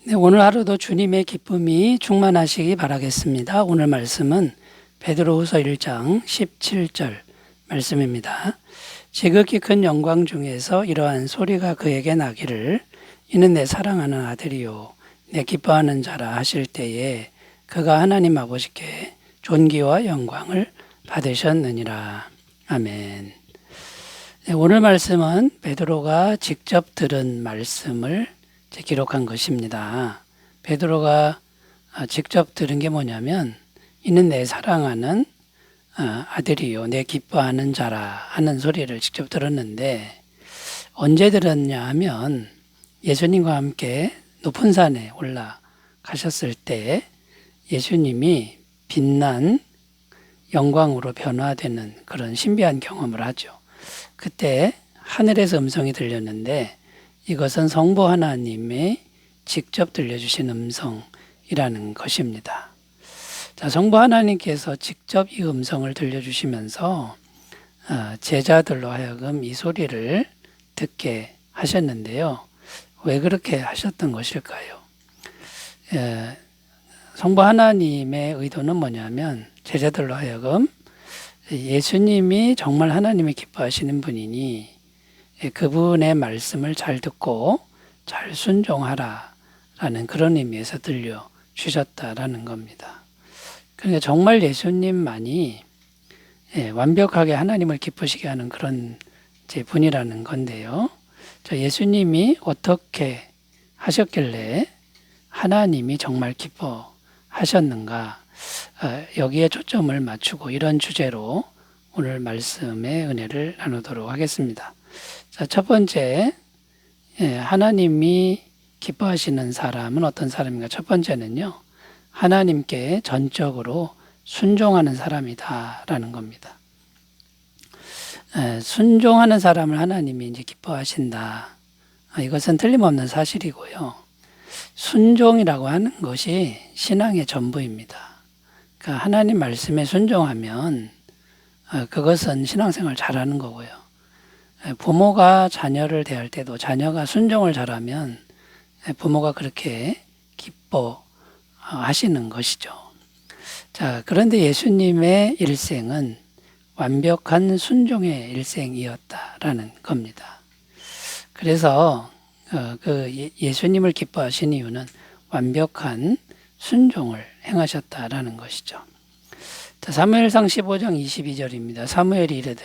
네, 오늘 하루도 주님의 기쁨이 충만하시기 바라겠습니다. 오늘 말씀은 베드로후서 1장 17절 말씀입니다. 지극히 큰 영광 중에서 이러한 소리가 그에게 나기를 이는 내 사랑하는 아들이요 내 기뻐하는 자라 하실 때에 그가 하나님 아버지께 존귀와 영광을 받으셨느니라. 아멘. 네, 오늘 말씀은 베드로가 직접 들은 말씀을 기록한 것입니다. 베드로가 직접 들은 게 뭐냐면 이는 내 사랑하는 아들이요 내 기뻐하는 자라 하는 소리를 직접 들었는데 언제 들었냐 하면 예수님과 함께 높은 산에 올라가셨을 때 예수님이 빛난 영광으로 변화되는 그런 신비한 경험을 하죠. 그때 하늘에서 음성이 들렸는데 이것은 성부 하나님이 직접 들려주신 음성이라는 것입니다. 자, 성부 하나님께서 직접 이 음성을 들려주시면서 제자들로 하여금 이 소리를 듣게 하셨는데요. 왜 그렇게 하셨던 것일까요? 성부 하나님의 의도는 뭐냐면 제자들로 하여금 예수님이 정말 하나님이 기뻐하시는 분이니 그분의 말씀을 잘 듣고 잘 순종하라라는 그런 의미에서 들려주셨다라는 겁니다. 그러니까 정말 예수님만이 완벽하게 하나님을 기쁘시게 하는 그런 분이라는 건데요. 예수님이 어떻게 하셨길래 하나님이 정말 기뻐하셨는가 여기에 초점을 맞추고 이런 주제로 오늘 말씀의 은혜를 나누도록 하겠습니다. 자, 첫 번째, 하나님이 기뻐하시는 사람은 어떤 사람인가? 첫 번째는요, 하나님께 전적으로 순종하는 사람이다라는 겁니다. 순종하는 사람을 하나님이 이제 기뻐하신다. 이것은 틀림없는 사실이고요. 순종이라고 하는 것이 신앙의 전부입니다. 그러니까 하나님 말씀에 순종하면 그것은 신앙생활 잘하는 거고요. 부모가 자녀를 대할 때도 자녀가 순종을 잘하면 부모가 그렇게 기뻐하시는 것이죠. 자, 그런데 예수님의 일생은 완벽한 순종의 일생이었다라는 겁니다. 그래서 그 예수님을 기뻐하신 이유는 완벽한 순종을 행하셨다라는 것이죠. 자, 사무엘상 15장 22절입니다. 사무엘이 이르되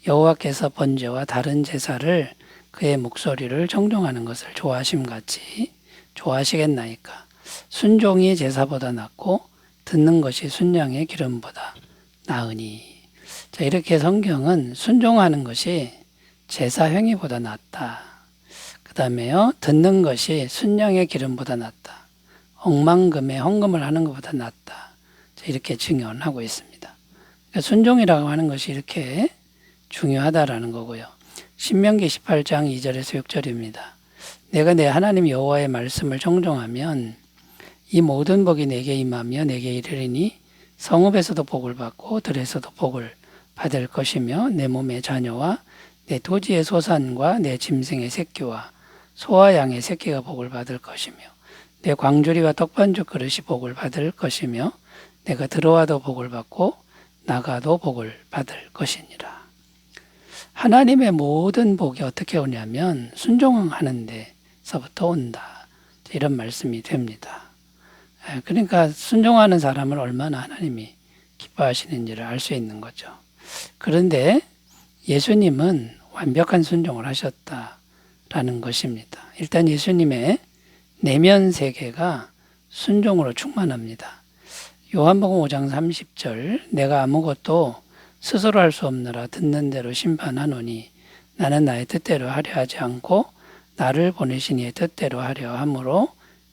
여호와께서 번제와 다른 제사를 그의 목소리를 청종하는 것을 좋아하심같이 좋아하시겠나이까. 순종이 제사보다 낫고 듣는 것이 순양의 기름보다 나으니. 자, 이렇게 성경은 순종하는 것이 제사 행위보다 낫다. 그 다음에요, 듣는 것이 순양의 기름보다 낫다. 억만금의 헌금을 하는 것보다 낫다. 자, 이렇게 증언하고 있습니다. 그러니까 순종이라고 하는 것이 이렇게 중요하다라는 거고요. 신명기 18장 2절에서 6절입니다. 내가 내 하나님 여호와의 말씀을 청종하면 이 모든 복이 내게 임하며 내게 이르리니 성읍에서도 복을 받고 들에서도 복을 받을 것이며 내 몸의 자녀와 내 토지의 소산과 내 짐승의 새끼와 소와 양의 새끼가 복을 받을 것이며 내 광주리와 떡반죽 그릇이 복을 받을 것이며 내가 들어와도 복을 받고 나가도 복을 받을 것이니라. 하나님의 모든 복이 어떻게 오냐면 순종하는 데서부터 온다. 이런 말씀이 됩니다. 그러니까 순종하는 사람을 얼마나 하나님이 기뻐하시는지를 알 수 있는 거죠. 그런데 예수님은 완벽한 순종을 하셨다라는 것입니다. 일단 예수님의 내면 세계가 순종으로 충만합니다. 요한복음 5장 30절 내가 아무것도 스스로 할 수 없느라 듣는 대로 심판하노니 나는 나의 뜻대로 하려 하지 않고 나를 보내신 이의 뜻대로 하려 함으로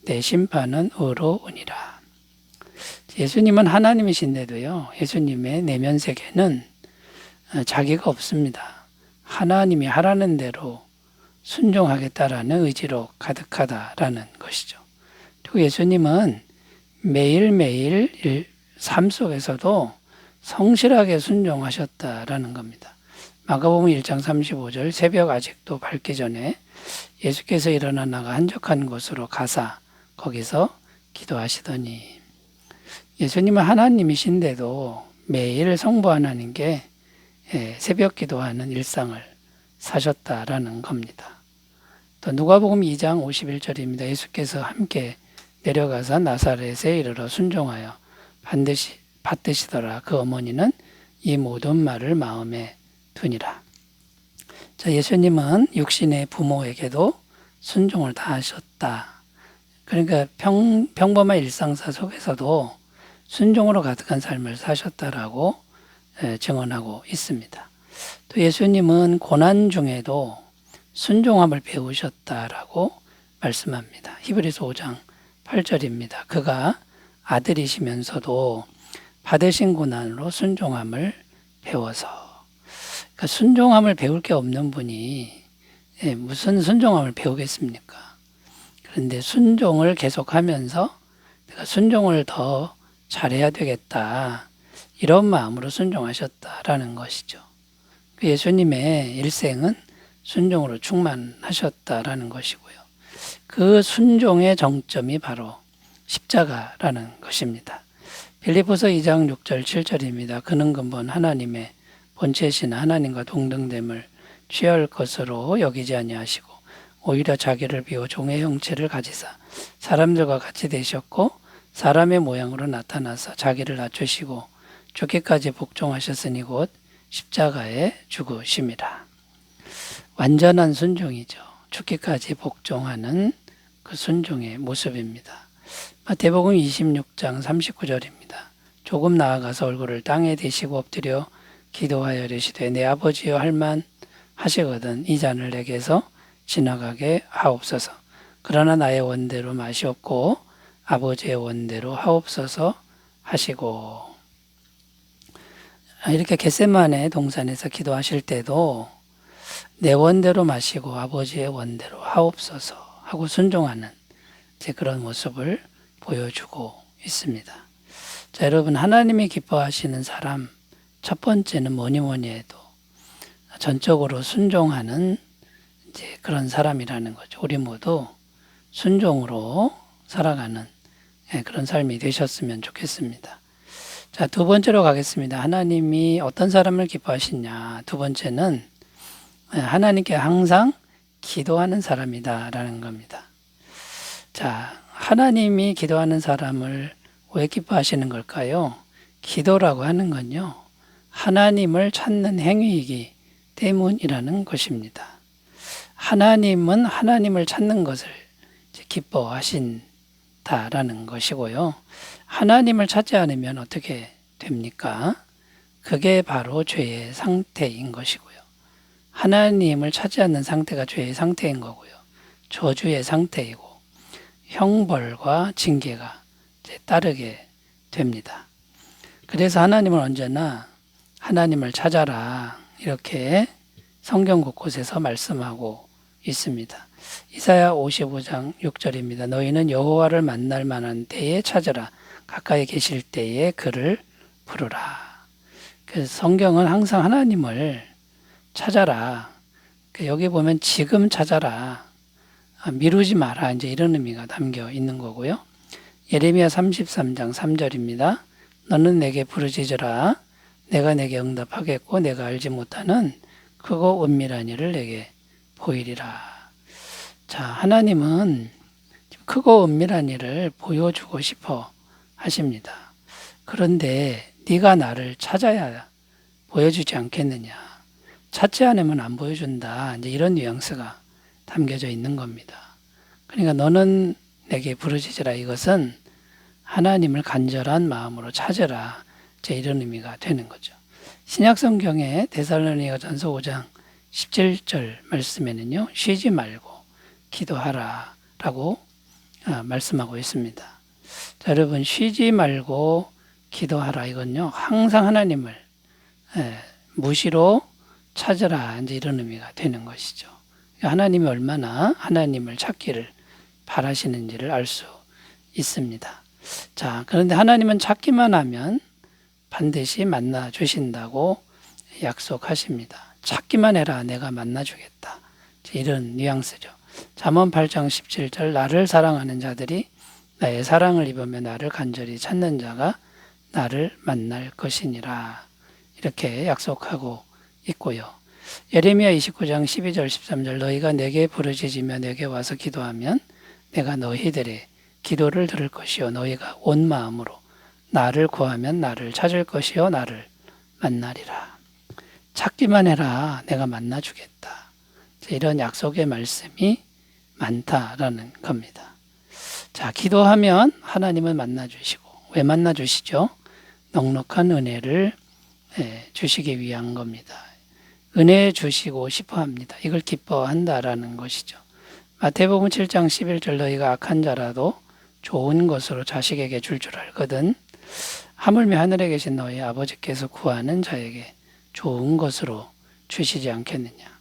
내 심판은 의로우니라. 예수님은 하나님이신데도요. 예수님의 내면 세계는 자기가 없습니다. 하나님이 하라는 대로 순종하겠다라는 의지로 가득하다라는 것이죠. 그리고 예수님은 매일매일 삶 속에서도 성실하게 순종하셨다라는 겁니다. 마가복음 1장 35절 새벽 아직도 밝기 전에 예수께서 일어나 나가 한적한 곳으로 가사 거기서 기도하시더니 예수님은 하나님이신데도 매일 성부 하나님께 새벽 기도하는 일상을 사셨다라는 겁니다. 또 누가복음 2장 51절입니다. 예수께서 함께 내려가서 나사렛에 이르러 순종하여 반드시 받드시더라. 그 어머니는 이 모든 말을 마음에 두니라. 자, 예수님은 육신의 부모에게도 순종을 다하셨다. 그러니까 평범한 일상사 속에서도 순종으로 가득한 삶을 사셨다라고 증언하고 있습니다. 또 예수님은 고난 중에도 순종함을 배우셨다라고 말씀합니다. 히브리서 5장 8절입니다. 그가 아들이시면서도 받으신 고난으로 순종함을 배워서, 그러니까 순종함을 배울 게 없는 분이 무슨 순종함을 배우겠습니까? 그런데 순종을 계속하면서 내가 순종을 더 잘해야 되겠다, 이런 마음으로 순종하셨다라는 것이죠. 예수님의 일생은 순종으로 충만하셨다라는 것이고요. 그 순종의 정점이 바로 십자가라는 것입니다. 빌립보서 2장 6절 7절입니다. 그는 근본 하나님의 본체신 하나님과 동등됨을 취할 것으로 여기지 아니하시고 오히려 자기를 비워 종의 형체를 가지사 사람들과 같이 되셨고 사람의 모양으로 나타나서 자기를 낮추시고 죽기까지 복종하셨으니 곧 십자가에 죽으심이라. 완전한 순종이죠. 죽기까지 복종하는 그 순종의 모습입니다. 마태복음 26장 39절입니다. 조금 나아가서 얼굴을 땅에 대시고 엎드려 기도하여 이르시되 내 아버지여 할만 하시거든 이 잔을 내게서 지나가게 하옵소서. 그러나 나의 원대로 마시옵고 아버지의 원대로 하옵소서 하시고. 이렇게 겟세마네 동산에서 기도하실 때도 내 원대로 마시고 아버지의 원대로 하옵소서 하고 순종하는 그런 모습을 보여주고 있습니다. 자, 여러분, 하나님이 기뻐하시는 사람 첫 번째는 뭐니 해도 전적으로 순종하는 그런 사람이라는 거죠. 우리 모두 순종으로 살아가는 그런 삶이 되셨으면 좋겠습니다. 자, 두 번째로 가겠습니다. 하나님이 어떤 사람을 기뻐하시냐. 두 번째는 하나님께 항상 기도하는 사람이다라는 겁니다. 자, 하나님이 기도하는 사람을 왜 기뻐하시는 걸까요? 기도라고 하는 건요, 하나님을 찾는 행위이기 때문이라는 것입니다. 하나님은 하나님을 찾는 것을 기뻐하신다라는 것이고요. 하나님을 찾지 않으면 어떻게 됩니까? 그게 바로 죄의 상태인 것이고요. 하나님을 찾지 않는 상태가 죄의 상태인 거고요. 저주의 상태이고 형벌과 징계가 따르게 됩니다. 그래서 하나님은 언제나 하나님을 찾아라 이렇게 성경 곳곳에서 말씀하고 있습니다. 이사야 55장 6절입니다. 너희는 여호와를 만날 만한 때에 찾으라. 가까이 계실 때에 그를 부르라. 그래서 성경은 항상 하나님을 찾아라. 여기 보면 지금 찾아라. 미루지 마라. 이런 의미가 담겨 있는 거고요. 예레미야 33장 3절입니다. 너는 내게 부르짖으라. 내가 내게 응답하겠고 내가 알지 못하는 크고 은밀한 일을 내게 보이리라. 자, 하나님은 크고 은밀한 일을 보여주고 싶어 하십니다. 그런데 네가 나를 찾아야 보여주지 않겠느냐. 찾지 않으면 안 보여준다. 이런 뉘앙스가 담겨져 있는 겁니다. 그러니까 너는 내게 부르짖으라. 이것은 하나님을 간절한 마음으로 찾으라. 이런 의미가 되는 거죠. 신약 성경의 데살로니가전서 5장 17절 말씀에는요, 쉬지 말고 기도하라 라고 말씀하고 있습니다. 자, 여러분, 쉬지 말고 기도하라. 이건요, 항상 하나님을 무시로 찾으라. 이런 의미가 되는 것이죠. 하나님이 얼마나 하나님을 찾기를 바라시는지를 알 수 있습니다. 자, 그런데 하나님은 찾기만 하면 반드시 만나 주신다고 약속하십니다. 찾기만 해라. 내가 만나 주겠다. 이런 뉘앙스죠. 잠언 8장 17절 나를 사랑하는 자들이 나의 사랑을 입으며 나를 간절히 찾는 자가 나를 만날 것이니라. 이렇게 약속하고 있고요. 예레미야 29장 12절 13절 너희가 내게 부르짖으며 내게 와서 기도하면 내가 너희들의 기도를 들을 것이요 너희가 온 마음으로 나를 구하면 나를 찾을 것이요 나를 만나리라. 찾기만 해라. 내가 만나주겠다. 이런 약속의 말씀이 많다라는 겁니다. 자, 기도하면 하나님은 만나주시고 왜 만나주시죠? 넉넉한 은혜를 주시기 위한 겁니다. 은혜 주시고 싶어 합니다. 이걸 기뻐한다라는 것이죠. 마태복음 7장 11절 너희가 악한 자라도 좋은 것으로 자식에게 줄 알거든 하물며 하늘에 계신 너희 아버지께서 구하는 자에게 좋은 것으로 주시지 않겠느냐.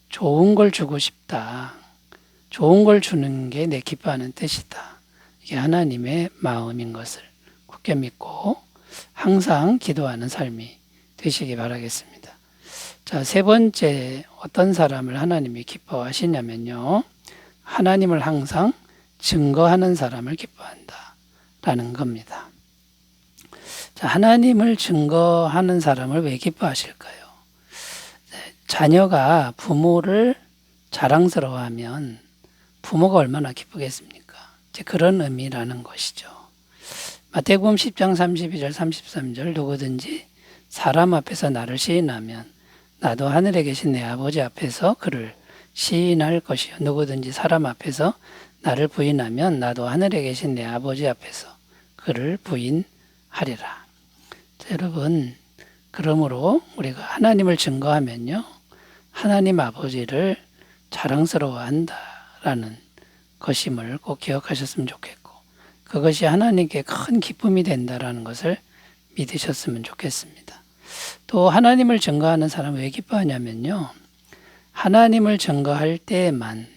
좋은 걸 주고 싶다. 좋은 걸 주는 게 내 기뻐하는 뜻이다. 이게 하나님의 마음인 것을 굳게 믿고 항상 기도하는 삶이 되시기 바라겠습니다. 자, 세 번째 어떤 사람을 하나님이 기뻐하시냐면요. 하나님을 항상 증거하는 사람을 기뻐한다 라는 겁니다. 자, 하나님을 증거하는 사람을 왜 기뻐하실까요? 자녀가 부모를 자랑스러워하면 부모가 얼마나 기쁘겠습니까? 이제 그런 의미라는 것이죠. 마태복음 10장 32절 33절 누구든지 사람 앞에서 나를 시인하면 나도 하늘에 계신 내 아버지 앞에서 그를 시인할 것이요 누구든지 사람 앞에서 나를 부인하면 나도 하늘에 계신 내 아버지 앞에서 그를 부인하리라. 자, 여러분 그러므로 우리가 하나님을 증거하면요 하나님 아버지를 자랑스러워한다라는 것임을 꼭 기억하셨으면 좋겠고 그것이 하나님께 큰 기쁨이 된다라는 것을 믿으셨으면 좋겠습니다. 또 하나님을 증거하는 사람은 왜 기뻐하냐면요 하나님을 증거할 때에만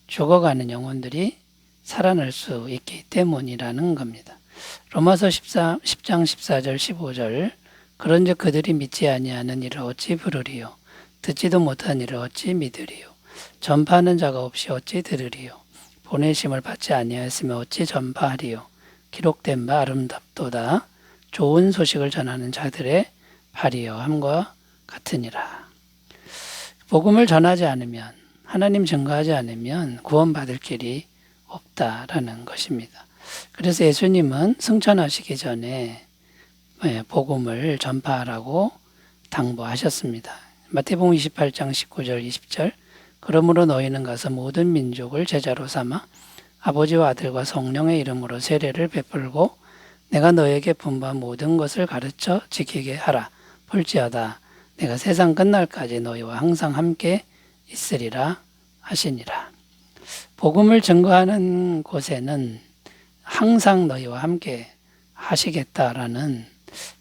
죽어가는 영혼들이 살아날 수 있기 때문이라는 겁니다. 로마서 10장 14절 15절 그런즉 그들이 믿지 아니하는 이를 어찌 부르리요 듣지도 못한 이를 어찌 믿으리요 전파하는 자가 없이 어찌 들으리요 보내심을 받지 아니하였으며 어찌 전파하리요 기록된 바 아름답도다 좋은 소식을 전하는 자들의 발이여 함과 같으니라. 복음을 전하지 않으면 하나님 증거하지 않으면 구원받을 길이 없다라는 것입니다. 그래서 예수님은 승천하시기 전에 복음을 전파하라고 당부하셨습니다. 마태복음 28장 19절 20절 그러므로 너희는 가서 모든 민족을 제자로 삼아 아버지와 아들과 성령의 이름으로 세례를 베풀고 내가 너에게 분부한 모든 것을 가르쳐 지키게 하라. 볼지어다 내가 세상 끝날까지 너희와 항상 함께 있으리라 하시니라. 복음을 증거하는 곳에는 항상 너희와 함께 하시겠다라는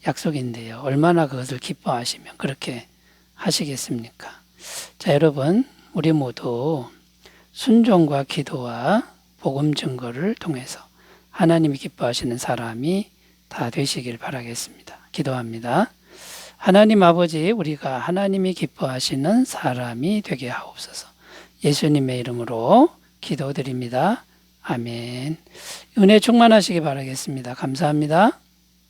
약속인데요. 얼마나 그것을 기뻐하시면 그렇게 하시겠습니까? 자, 여러분 우리 모두 순종과 기도와 복음 증거를 통해서 하나님이 기뻐하시는 사람이 다 되시길 바라겠습니다. 기도합니다. 하나님 아버지 우리가 하나님이 기뻐하시는 사람이 되게 하옵소서. 예수님의 이름으로 기도드립니다. 아멘. 은혜 충만하시기 바라겠습니다. 감사합니다.